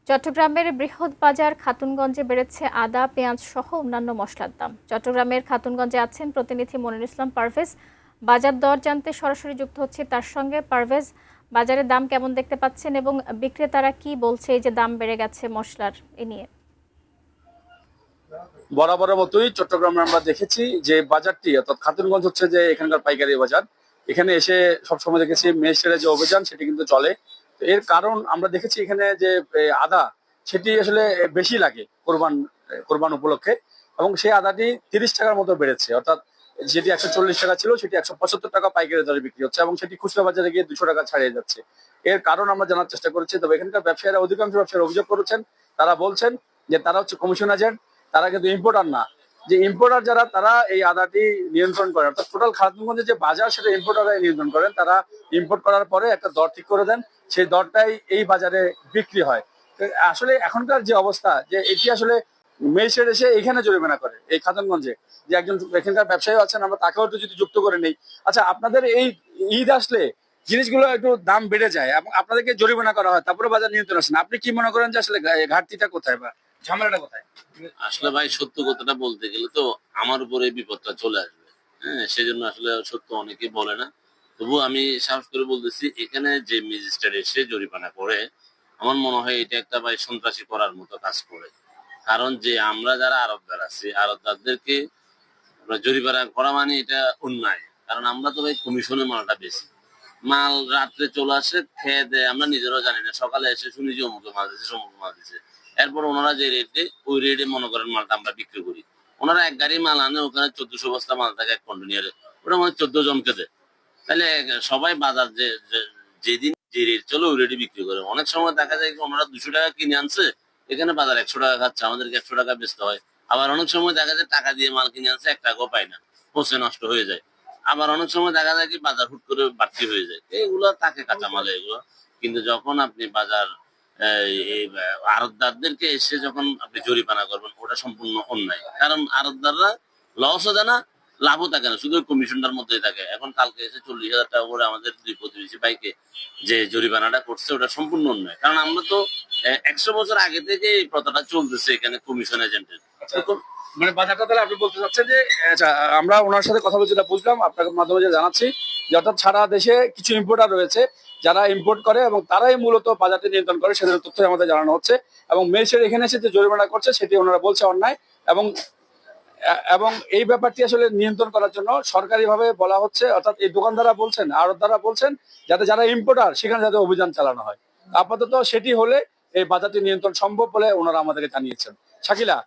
চট্টগ্রামের বৃহৎ বাজার খাতুনগঞ্জে বেড়েছে আদা, পেঁয়াজ সহ অন্যান্য মসলার দাম। চট্টগ্রামের খাতুনগঞ্জে আছেন প্রতিনিধি মনিরুল ইসলাম পারভেজ। বাজার দর জানতে সরাসরি যুক্ত হচ্ছে তার সঙ্গে। পারভেজ, বাজারের দাম কেমন দেখতে পাচ্ছেন এবং বিক্রেতারা কি বলছে এই যে দাম বেড়ে গেছে মসলার এ নিয়ে? বরাবরের মতোই চট্টগ্রামে আমরা দেখেছি যে বাজারটি অর্থাৎ খাতুনগঞ্জ হচ্ছে যে এখানকার পাইকারি বাজার। এখানে এসে সবসময় দেখেছি মেসের যে অভিযান সেটি কিন্তু চলে। তো এর কারণ আমরা দেখেছি এখানে যে আদা সেটি আসলে বেশি লাগে কোরবান উপলক্ষে, এবং সেই আদাটি 30 টাকার মতো বেড়েছে। অর্থাৎ যেটি 140 টাকা ছিল সেটি 175 টাকা পাইকারি দরে বিক্রি হচ্ছে, এবং সেটি খুচরা বাজারে গিয়ে 200 টাকা ছাড়িয়ে যাচ্ছে। এর কারণ আমরা জানার চেষ্টা করেছি। তবে এখানকার ব্যবসায়ীরা, অধিকাংশ ব্যবসায়ীরা অভিযোগ করেছেন, তারা বলছেন যে তারা হচ্ছে কমিশন এজেন্ট, তারা কিন্তু ইম্পোর্টার না। যে ইম্পোর্টার যারা, তারা এই আদাটি নিয়ন্ত্রণ করেন, অর্থাৎ টোটাল খাতুনগঞ্জের যে বাজার সেটা ইম্পোর্টাররাই নিয়ন্ত্রণ করেন। তারা ইম্পোর্ট করার পরে একটা দর ঠিক করে দেন, সেই দরটাই এই বাজারে বিক্রি হয়। তো আসলে এখনকার যে অবস্থা, যে এটি আসলে ম্যাজিস্ট্রেট এসে এখানে জরিমানা করে এই খাতুনগঞ্জে, যে একজন এখানকার ব্যবসায়ী আছেন, আমরা তাকেও একটু যদি যুক্ত করে নেই। আচ্ছা, আপনাদের এই ঈদ আসলে জিনিসগুলো একটু দাম বেড়ে যায় এবং আপনাদেরকে জরিমানা করা হয়, তারপরে বাজার নিয়ন্ত্রণ আসে না। আপনি কি মনে করেন যে আসলে ঘাটতিটা কোথায় বা ঝামেলাটা কোথায়? আসলে ভাই, সত্য কথাটা বলতে গেলে তো আমার উপরে বিপদটা চলে আসবে। হ্যাঁ, সেজন্য আসলে সত্য অনেকে বলে না। তবু আমি সাহস করে বলতেছি, এখানে যে ম্যাজিস্ট্রেট এসে জরিমানা করে, আমার মনে হয় এটা একটা ভাই সন্ত্রাসী করার মতো কাজ করে। কারণ যে আমরা যারা আড়তদার আছি, আড়তদারদেরকে আমরা জরিমানা করা মানে এটা অন্যায়। কারণ আমরা তো ভাই কমিশনের মালটা বেশি, মাল রাত্রে চলে আসে, খেয়ে দেয়, আমরা নিজেরাও জানি না। সকালে এসে শুনি যে অমুকে মাল দিচ্ছে, সমুকে মাল দিচ্ছে। এরপর ওনারা যে রেটে, ওই রেটে মনে করেন মালটা আমরা বিক্রি করি। ওনারা এক গাড়ি মাল আনে, ওখানে 1400 বস্তা মাল থাকে এক কন্টেনারে, ওটা মানে 14 জনকে দেয়। তাহলে সবাই বাজার যেদিন যে রেট চলে ওই রেটে বিক্রি করে। অনেক সময় দেখা যায় ওনারা 200 টাকা কিনে আনছে, এখানে বাজার 100 টাকা খাচ্ছে, আমাদেরকে 100 টাকা বেচতে হয়। আবার অনেক সময় দেখা যায় টাকা দিয়ে মাল কিনে আনছে, 1 টাকাও পায় না, পচে নষ্ট হয়ে যায়। আবার অনেক সময় দেখা যায় কি বাজার হুট করে বাড়তি হয়ে যায়, এগুলো তাকে কাঁচামাল এগুলো। কিন্তু যখন আপনি বাজার এই আড়তদারদেরকে এসে যখন আপনি জরিমানা করবেন, ওটা সম্পূর্ণ অন্যায়। কারণ আড়তদাররা লসও দেয় না, লাভও থাকে না, শুধু কমিশনটার মধ্যেই থাকে। এখন কালকে এসে 40,000 টাকা করে আমাদের দুই প্রতিবেশী ভাইকে যে জরিমানাটা করছে, ওটা সম্পূর্ণ অন্যায়। কারণ আমরা তো 100 বছর আগে থেকে এই প্রথাটা চলতেছে এখানে কমিশন এজেন্টের। মানে বাজারটা তাহলে আপনি বলতে চাচ্ছেন যে, আচ্ছা, আমরা ওনার সাথে কথা বলে যেটা বুঝলাম, আপনার মাধ্যমে যে জানাচ্ছি, যে অর্থাৎ সারা দেশে কিছু ইম্পোর্টার রয়েছে যারা ইম্পোর্ট করে এবং তারাই মূলত বাজারটি নিয়ন্ত্রণ করে, সেদের তথ্য আমাদের জানানো হচ্ছে। এবং মেসের এখানে এসে যে জরিমানা করছে সেটি ওনারা বলছে অন্যায়। এবং এবং এই ব্যাপারটি আসলে নিয়ন্ত্রণ করার জন্য সরকারিভাবে বলা হচ্ছে, অর্থাৎ এই দোকানদাররা বলছেন, আড়তদাররা বলছেন, যাতে যারা ইম্পোর্টার সেখানে যাতে অভিযান চালানো হয়। আপাতত সেটি হলে এই বাজারটি নিয়ন্ত্রণ সম্ভব বলে ওনারা আমাদেরকে জানিয়েছেন। শাকিলা।